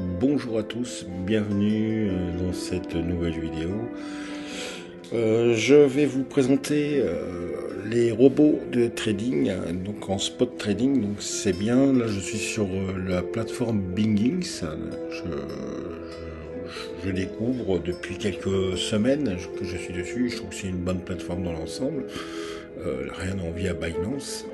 Bonjour à tous, bienvenue dans cette nouvelle vidéo. Je vais vous présenter les robots de trading, donc en spot trading, donc c'est bien. Là, je suis sur la plateforme Bingings. Je découvre depuis quelques semaines que je suis dessus. Je trouve que c'est une bonne plateforme dans l'ensemble. Rien à envier à Binance.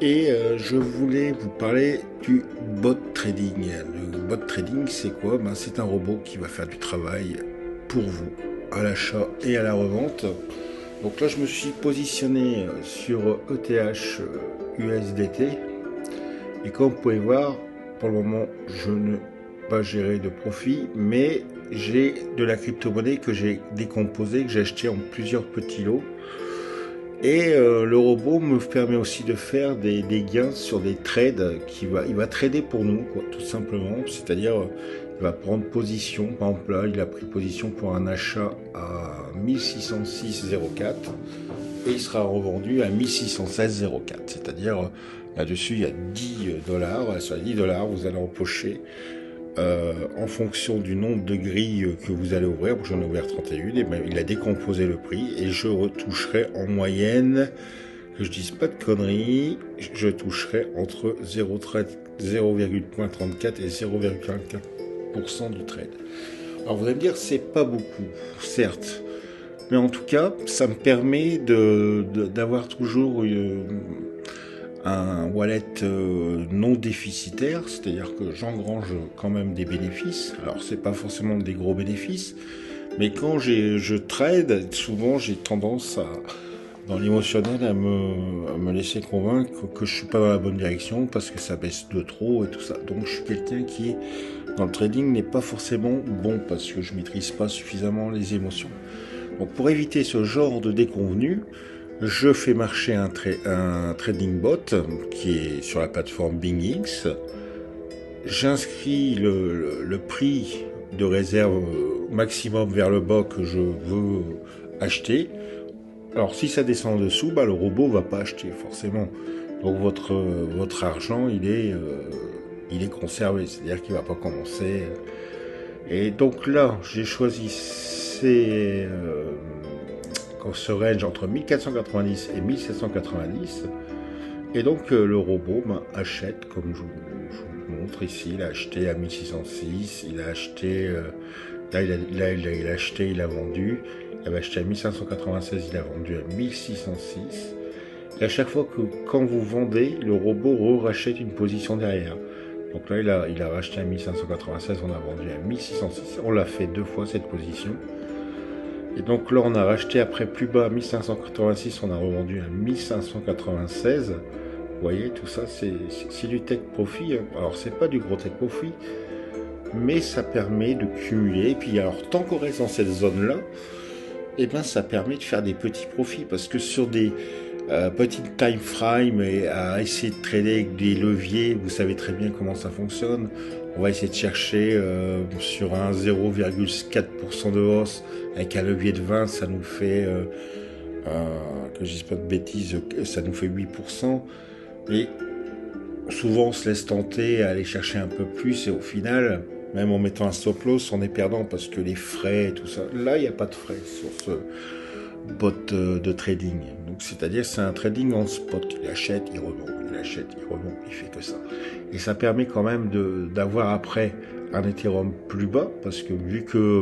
Et je voulais vous parler du bot trading. Le bot trading, c'est quoi? C'est un robot qui va faire du travail pour vous, à l'achat et à la revente. Donc là, je me suis positionné sur ETH USDT. Et comme vous pouvez voir, pour le moment, je ne pas gérer de profit, mais j'ai de la crypto-monnaie que j'ai décomposée, que j'ai acheté en plusieurs petits lots. Et le robot me permet aussi de faire des gains sur des trades il va trader pour nous, quoi, tout simplement. C'est-à-dire, il va prendre position. Par exemple, là, il a pris position pour un achat à 1606,04 et il sera revendu à 1616,04. C'est-à-dire, là-dessus, il y a 10 dollars. Sur les 10 dollars, vous allez empocher en fonction du nombre de grilles que vous allez ouvrir. J'en ai ouvert 31, et ben, il a décomposé le prix et je retoucherai en moyenne, que je dise pas de conneries, je toucherai entre 0,34 et 0,44% du trade. Alors vous allez me dire, c'est pas beaucoup, certes, mais en tout cas, ça me permet d'avoir toujours un wallet non déficitaire, c'est-à-dire que j'engrange quand même des bénéfices. Alors c'est pas forcément des gros bénéfices, mais quand je trade, souvent j'ai tendance dans l'émotionnel à me laisser convaincre que je suis pas dans la bonne direction parce que ça baisse de trop et tout ça. Donc je suis quelqu'un qui dans le trading n'est pas forcément bon parce que je maîtrise pas suffisamment les émotions. Donc pour éviter ce genre de déconvenus, je fais marcher un trading bot qui est sur la plateforme BingX. J'inscris le prix de réserve maximum vers le bas que je veux acheter. Alors si ça descend en dessous, le robot va pas acheter forcément. Donc votre argent il est conservé, c'est-à-dire qu'il va pas commencer. Et donc là j'ai choisi ce range entre 1490 et 1790. Et donc le robot achète, comme je vous montre ici, il a acheté à 1606, il a acheté, il a acheté, il a vendu, il avait acheté à 1596, il a vendu à 1606. Et à chaque fois que quand vous vendez, le robot rachète une position derrière. Donc là, il a racheté à 1596, on a vendu à 1606, on l'a fait deux fois cette position. Et donc là, on a racheté après plus bas à 1586, on a revendu à 1596. Vous voyez, tout ça, c'est du take profit. Alors, c'est pas du gros take profit, mais ça permet de cumuler. Et puis, alors, tant qu'on reste dans cette zone-là, eh ben, ça permet de faire des petits profits. Parce que sur des petites time frame et à essayer de trader avec des leviers, vous savez très bien comment ça fonctionne. On va essayer de chercher sur un 0,4% de hausse avec un levier de 20, ça nous fait, que je dise pas de bêtises, ça nous fait 8%. Et souvent on se laisse tenter à aller chercher un peu plus et au final, même en mettant un stop loss, on est perdant parce que les frais et tout ça, là il n'y a pas de frais sur ce bot de trading. Donc c'est-à-dire c'est un trading en spot. Il achète, il revend, il achète, il revend, il fait que ça. Et ça permet quand même d'avoir après un Ethereum plus bas parce que vu que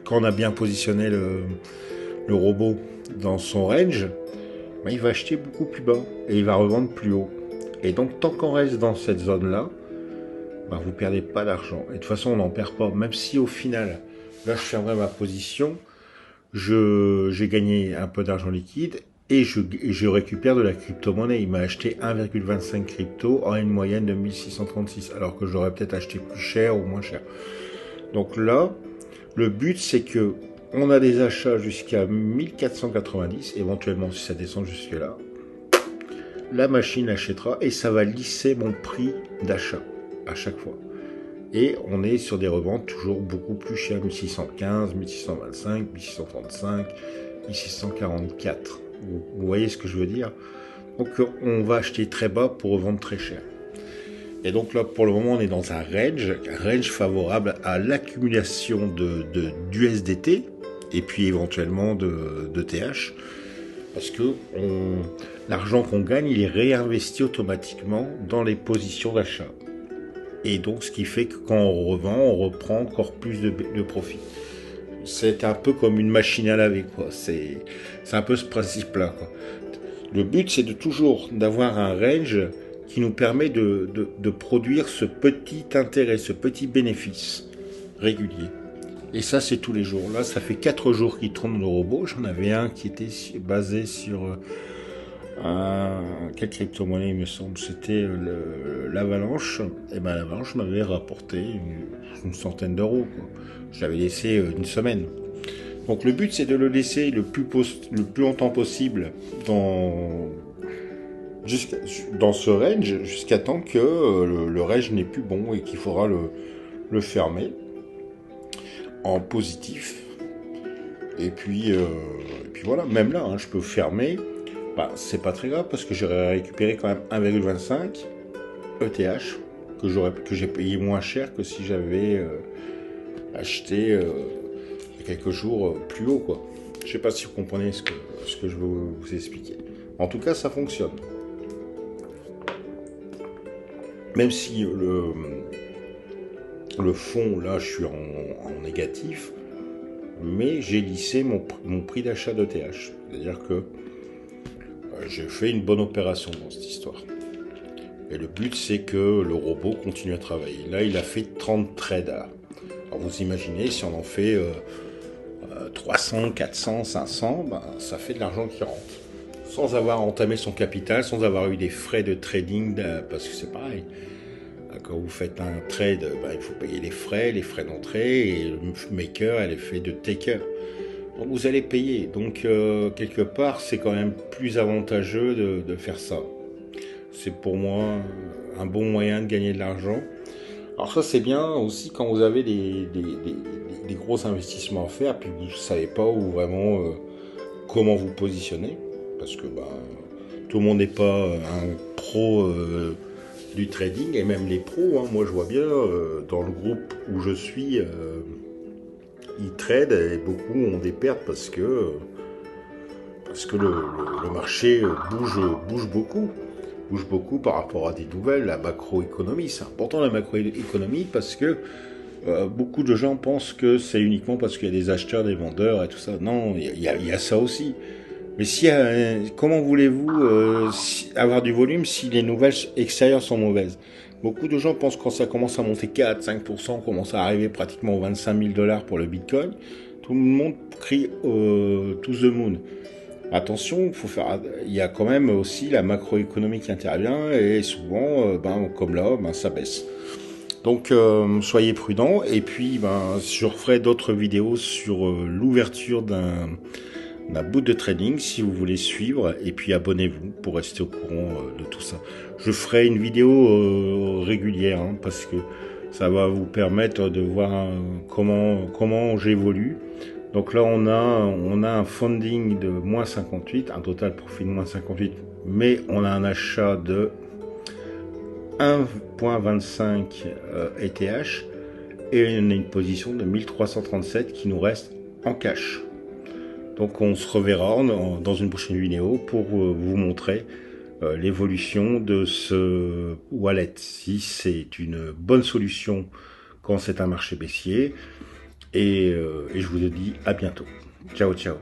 quand on a bien positionné le robot dans son range, il va acheter beaucoup plus bas et il va revendre plus haut. Et donc tant qu'on reste dans cette zone-là, vous perdez pas d'argent. Et de toute façon on n'en perd pas, même si au final, là je fermerai ma position, j'ai gagné un peu d'argent liquide et je récupère de la crypto-monnaie. Il m'a acheté 1,25 crypto à une moyenne de 1636, alors que j'aurais peut-être acheté plus cher ou moins cher. Donc là, le but c'est que on a des achats jusqu'à 1490, éventuellement si ça descend jusque là, la machine achètera et ça va lisser mon prix d'achat à chaque fois. Et on est sur des reventes toujours beaucoup plus chères, 1615, 1625, 1635, 1644. Vous voyez ce que je veux dire? Donc on va acheter très bas pour revendre très cher. Et donc là, pour le moment, on est dans un range favorable à l'accumulation d'USDT et puis éventuellement de TH. Parce que l'argent qu'on gagne, il est réinvesti automatiquement dans les positions d'achat. Et donc, ce qui fait que quand on revend, on reprend encore plus de profit. C'est un peu comme une machine à laver, quoi. C'est un peu ce principe-là, quoi. Le but, c'est toujours d'avoir un range qui nous permet de produire ce petit intérêt, ce petit bénéfice régulier. Et ça, c'est tous les jours. Là, ça fait 4 jours qu'il tourne le robot. J'en avais un qui était basé sur quelle crypto-monnaie, il me semble. C'était l'Avalanche. Et ben l'Avalanche m'avait rapporté une centaine d'euros, quoi. Je l'avais laissé une semaine. Donc le but, c'est de le laisser le plus longtemps possible dans ce range, jusqu'à temps que le range n'est plus bon et qu'il faudra le fermer en positif. Et puis voilà, même là, hein, je peux fermer. Bah, c'est pas très grave parce que j'aurais récupéré quand même 1,25 ETH que j'ai payé moins cher que si j'avais acheté il y a quelques jours plus haut, quoi. Je sais pas si vous comprenez ce que je veux vous expliquer. En tout cas, ça fonctionne. Même si le fond, là, je suis en négatif, mais j'ai lissé mon prix d'achat d'ETH. C'est-à-dire que j'ai fait une bonne opération dans cette histoire. Et le but, c'est que le robot continue à travailler. Là, il a fait 30 trades. Alors, vous imaginez, si on en fait 300, 400, 500, ben, ça fait de l'argent qui rentre. Sans avoir entamé son capital, sans avoir eu des frais de trading, parce que c'est pareil. Quand vous faites un trade, ben, il faut payer les frais d'entrée, et le maker, elle est fait de taker. Donc vous allez payer. Donc quelque part, c'est quand même plus avantageux de faire ça. C'est pour moi un bon moyen de gagner de l'argent. Alors ça, c'est bien aussi quand vous avez des gros investissements à faire, puis vous ne savez pas où vraiment comment vous positionner. Parce que bah, tout le monde n'est pas un pro du trading, et même les pros, hein, moi je vois bien dans le groupe où je suis, ils tradent et beaucoup ont des pertes parce que le marché bouge beaucoup par rapport à des nouvelles. La macroéconomie, c'est important la macroéconomie parce que beaucoup de gens pensent que c'est uniquement parce qu'il y a des acheteurs, des vendeurs et tout ça. Non, il y a ça aussi. Mais comment voulez-vous avoir du volume si les nouvelles extérieures sont mauvaises? Beaucoup de gens pensent que quand ça commence à monter 4-5%, commence à arriver pratiquement aux 25 000 $ pour le Bitcoin, tout le monde crie to the moon. Attention, il y a quand même aussi la macroéconomie qui intervient et souvent, comme là, ça baisse. Donc soyez prudents et puis je referai d'autres vidéos sur l'ouverture d'un boot de trading si vous voulez suivre, et puis abonnez-vous pour rester au courant de tout ça. Je ferai une vidéo régulière parce que ça va vous permettre de voir comment j'évolue. Donc là on a un funding de moins 58, un total profit de moins 58, mais on a un achat de 1.25 ETH et on a une position de 1337 qui nous reste en cash. Donc on se reverra dans une prochaine vidéo pour vous montrer l'évolution de ce wallet, si c'est une bonne solution quand c'est un marché baissier. Et je vous dis à bientôt. Ciao, ciao.